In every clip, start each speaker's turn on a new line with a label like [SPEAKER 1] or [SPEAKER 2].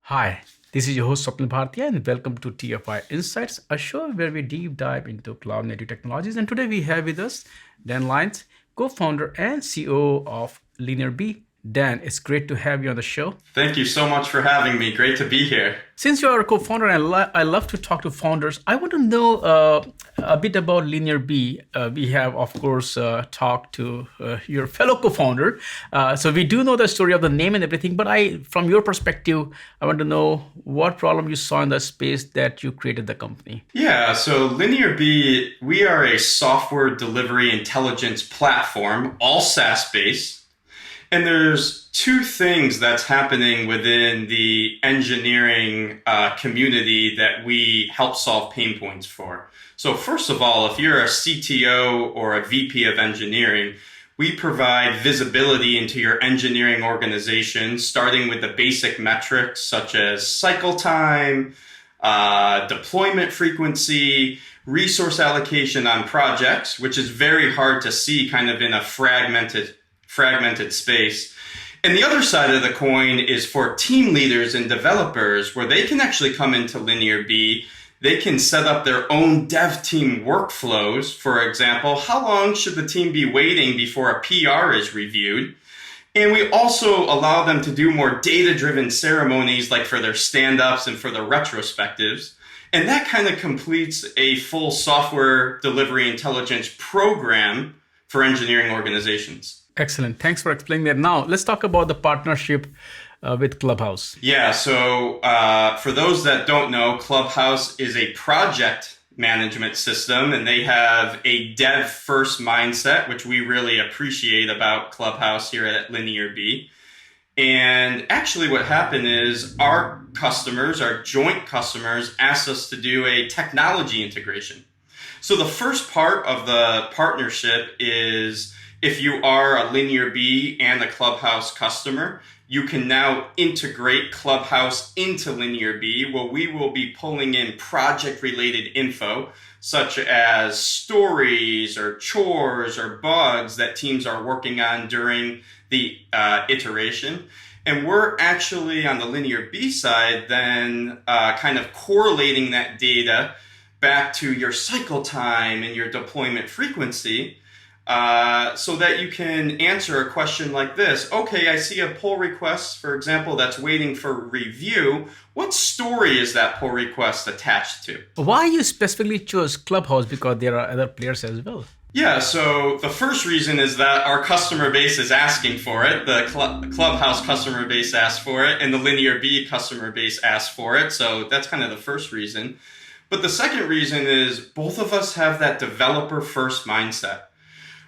[SPEAKER 1] Hi, this is your host Swapnil Bhartiya and welcome to TFI Insights, a show where we deep dive into cloud native technologies. And today we have with us Dan Lyons, co-founder and CEO of LinearB. Dan, it's great to have you on the show.
[SPEAKER 2] Thank you so much for having me. Great to be here.
[SPEAKER 1] Since you are a co-founder and I love to talk to founders, I want to know a bit about LinearB. We have, of course, talked to your fellow co-founder. So we do know the story of the name and everything, but from your perspective, I want to know what problem you saw in the space that you created the company.
[SPEAKER 2] Yeah, so LinearB, we are a software delivery intelligence platform, all SaaS-based. And there's two things that's happening within the engineering community that we help solve pain points for. So first of all, if you're a CTO or a VP of engineering, we provide visibility into your engineering organization, starting with the basic metrics such as cycle time, deployment frequency, resource allocation on projects, which is very hard to see kind of in a fragmented space. And the other side of the coin is for team leaders and developers, where they can actually come into LinearB. They can set up their own dev team workflows. For example, how long should the team be waiting before a PR is reviewed? And we also allow them to do more data-driven ceremonies, like for their stand-ups and for their retrospectives. And that kind of completes a full software delivery intelligence program for engineering organizations.
[SPEAKER 1] Excellent. Thanks for explaining that. Now, let's talk about the partnership with Clubhouse.
[SPEAKER 2] Yeah, so for those that don't know, Clubhouse is a project management system, and they have a dev-first mindset, which we really appreciate about Clubhouse here at LinearB. And actually what happened is our customers, our joint customers, asked us to do a technology integration. So the first part of the partnership is if you are a LinearB and a Clubhouse customer, you can now integrate Clubhouse into LinearB, where we will be pulling in project-related info, such as stories or chores or bugs that teams are working on during the iteration. And we're actually on the LinearB side then kind of correlating that data back to your cycle time and your deployment frequency, so that you can answer a question like this. Okay, I see a pull request, for example, that's waiting for review. What story is that pull request attached to?
[SPEAKER 1] Why you specifically chose Clubhouse? Because there are other players as well.
[SPEAKER 2] Yeah, so the first reason is that our customer base is asking for it. The Clubhouse customer base asked for it, and the LinearB customer base asked for it. So that's kind of the first reason. But the second reason is both of us have that developer-first mindset.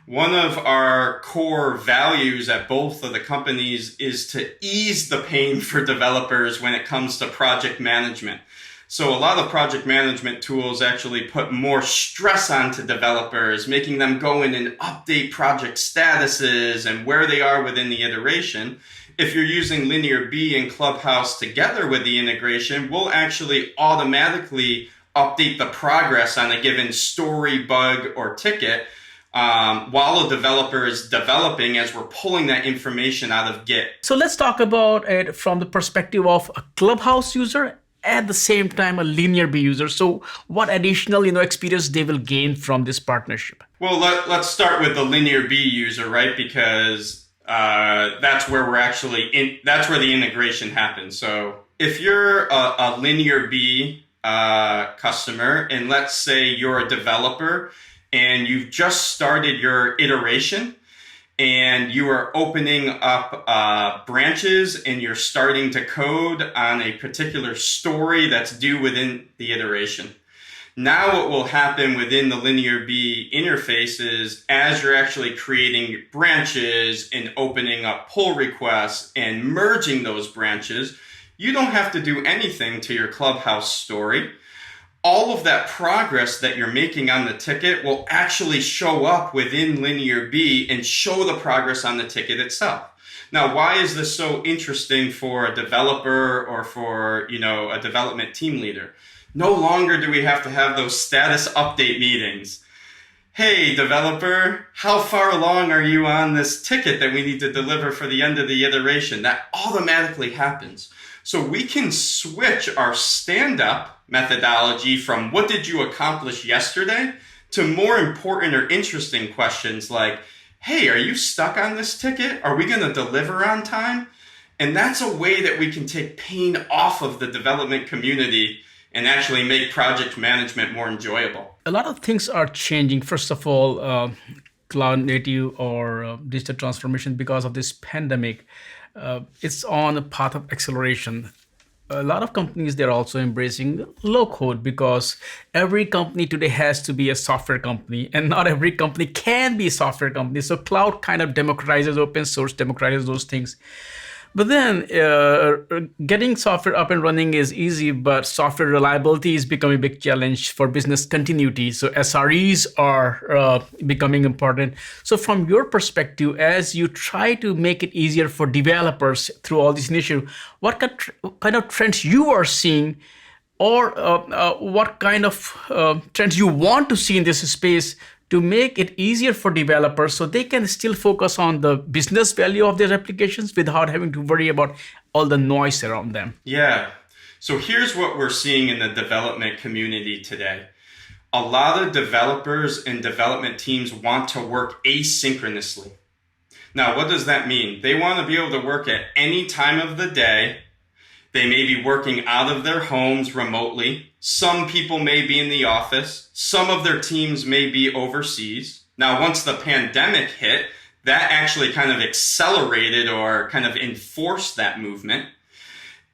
[SPEAKER 2] One of our core values at both of the companies is to ease the pain for developers when it comes to project management. So a lot of project management tools actually put more stress onto developers, making them go in and update project statuses and where they are within the iteration. If you're using LinearB and Clubhouse together with the integration, we'll actually automatically update the progress on a given story, bug, or ticket while a developer is developing as we're pulling that information out of Git.
[SPEAKER 1] So let's talk about it from the perspective of a Clubhouse user, at the same time a LinearB user. So what additional experience they will gain from this partnership?
[SPEAKER 2] Well, let's start with the LinearB user, right? Because that's where that's where the integration happens. So if you're a LinearB customer, and let's say you're a developer and you've just started your iteration and you are opening up branches and you're starting to code on a particular story that's due within the iteration. Now what will happen within the LinearB interface is as you're actually creating branches and opening up pull requests and merging those branches, you don't have to do anything to your Clubhouse story. All of that progress that you're making on the ticket will actually show up within LinearB and show the progress on the ticket itself. Now, why is this so interesting for a developer or for, a development team leader? No longer do we have to have those status update meetings. Hey, developer, how far along are you on this ticket that we need to deliver for the end of the iteration? That automatically happens. So we can switch our stand-up methodology from what did you accomplish yesterday to more important or interesting questions like, hey, are you stuck on this ticket? Are we going to deliver on time? And that's a way that we can take pain off of the development community and actually make project management more enjoyable.
[SPEAKER 1] A lot of things are changing. First of all, cloud native or digital transformation because of this pandemic. It's on a path of acceleration. A lot of companies, they're also embracing low code because every company today has to be a software company and not every company can be a software company. So cloud kind of democratizes, open source democratizes those things. But then getting software up and running is easy, but software reliability is becoming a big challenge for business continuity. So SREs are becoming important. So from your perspective, as you try to make it easier for developers through all these initiatives, what kind of trends you are seeing, or what kind of trends you want to see in this space to make it easier for developers so they can still focus on the business value of their applications without having to worry about all the noise around them?
[SPEAKER 2] Yeah. So here's what we're seeing in the development community today. A lot of developers and development teams want to work asynchronously. Now, what does that mean? They want to be able to work at any time of the day. They may be working out of their homes remotely. Some people may be in the office. Some of their teams may be overseas. Now, once the pandemic hit, that actually kind of accelerated or kind of enforced that movement.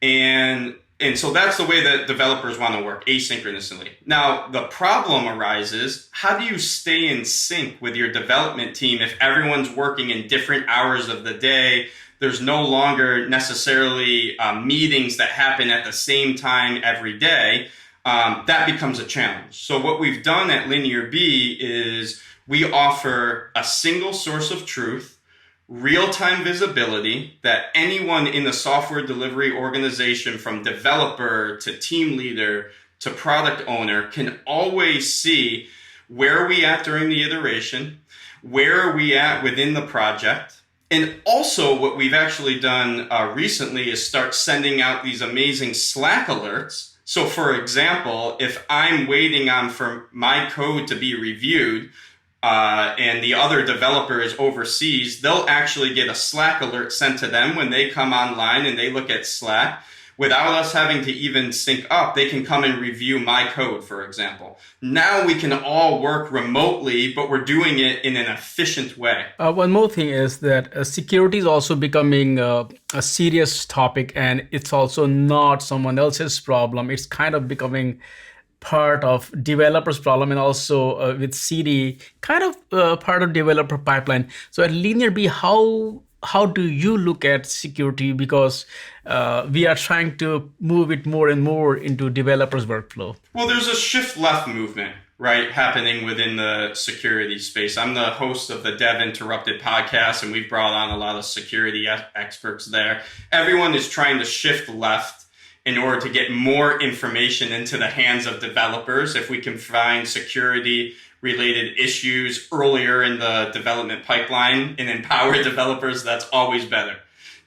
[SPEAKER 2] And so that's the way that developers want to work, asynchronously. Now, the problem arises, how do you stay in sync with your development team if everyone's working in different hours of the day? There's no longer necessarily meetings that happen at the same time every day. That becomes a challenge. So what we've done at LinearB is we offer a single source of truth, real-time visibility that anyone in the software delivery organization, from developer to team leader to product owner, can always see where are we at during the iteration, where are we at within the project. And also what we've actually done recently is start sending out these amazing Slack alerts. So for example, if I'm waiting on for my code to be reviewed and the other developer is overseas, they'll actually get a Slack alert sent to them when they come online and they look at Slack. Without us having to even sync up, they can come and review my code, for example. Now we can all work remotely, but we're doing it in an efficient way.
[SPEAKER 1] One more thing is that security is also becoming a serious topic, and it's also not someone else's problem. It's kind of becoming part of developers' problem, and also with CD, kind of part of developer pipeline. So at LinearB, how do you look at security? Because we are trying to move it more and more into developers' workflow.
[SPEAKER 2] Well, there's a shift left movement, right, happening within the security space. I'm the host of the Dev Interrupted podcast, and we've brought on a lot of security experts there. Everyone is trying to shift left in order to get more information into the hands of developers. If we can find security related issues earlier in the development pipeline and empower developers, that's always better.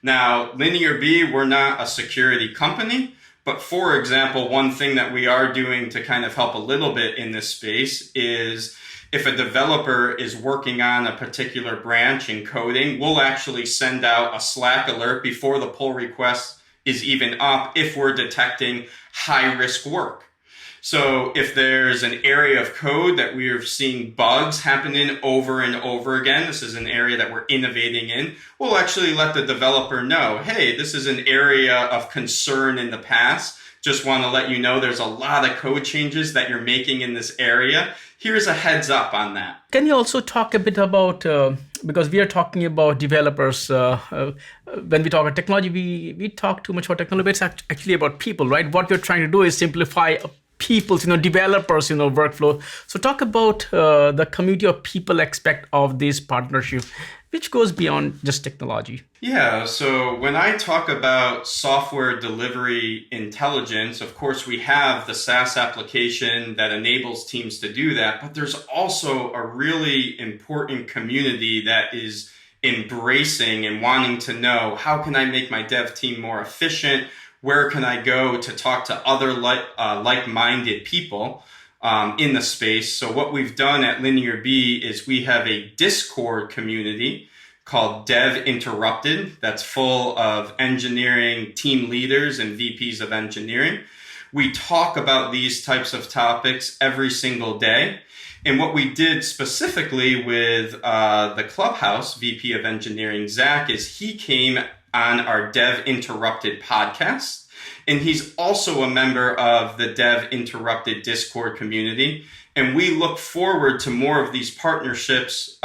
[SPEAKER 2] Now, LinearB, we're not a security company, but for example, one thing that we are doing to kind of help a little bit in this space is if a developer is working on a particular branch in coding, we'll actually send out a Slack alert before the pull request is even up if we're detecting high risk work. So if there's an area of code that we are seeing bugs happening over and over again, this is an area that we're innovating in, we'll actually let the developer know, hey, this is an area of concern in the past. Just want to let you know there's a lot of code changes that you're making in this area. Here's a heads up on that.
[SPEAKER 1] Can you also talk a bit about, because we are talking about developers, when we talk about technology, we talk too much about technology, but it's actually about people, right? What you're trying to do is simplify people's, developers, workflow. So talk about the community of people aspect of this partnership, which goes beyond just technology.
[SPEAKER 2] Yeah, so when I talk about software delivery intelligence, of course, we have the SaaS application that enables teams to do that, but there's also a really important community that is embracing and wanting to know, how can I make my dev team more efficient? where can I go to talk to other like-minded people in the space. So what we've done at Linear B is we have a Discord community called Dev Interrupted that's full of engineering team leaders and VPs of engineering. We talk about these types of topics every single day. And what we did specifically with the Clubhouse VP of engineering, Zach, is he came on our Dev Interrupted podcast. And he's also a member of the Dev Interrupted Discord community. And we look forward to more of these partnerships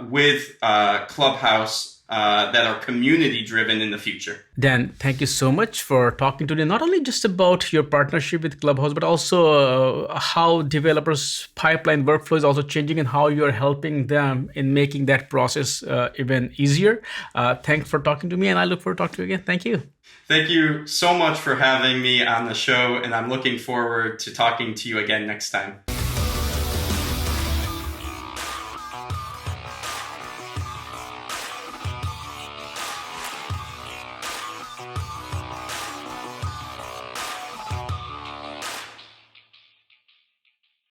[SPEAKER 2] with Clubhouse that are community driven in the future.
[SPEAKER 1] Dan, thank you so much for talking today, not only just about your partnership with Clubhouse, but also how developers' pipeline workflow is also changing and how you're helping them in making that process even easier. Thanks for talking to me, and I look forward to talking to you again. Thank you.
[SPEAKER 2] Thank you so much for having me on the show, and I'm looking forward to talking to you again next time.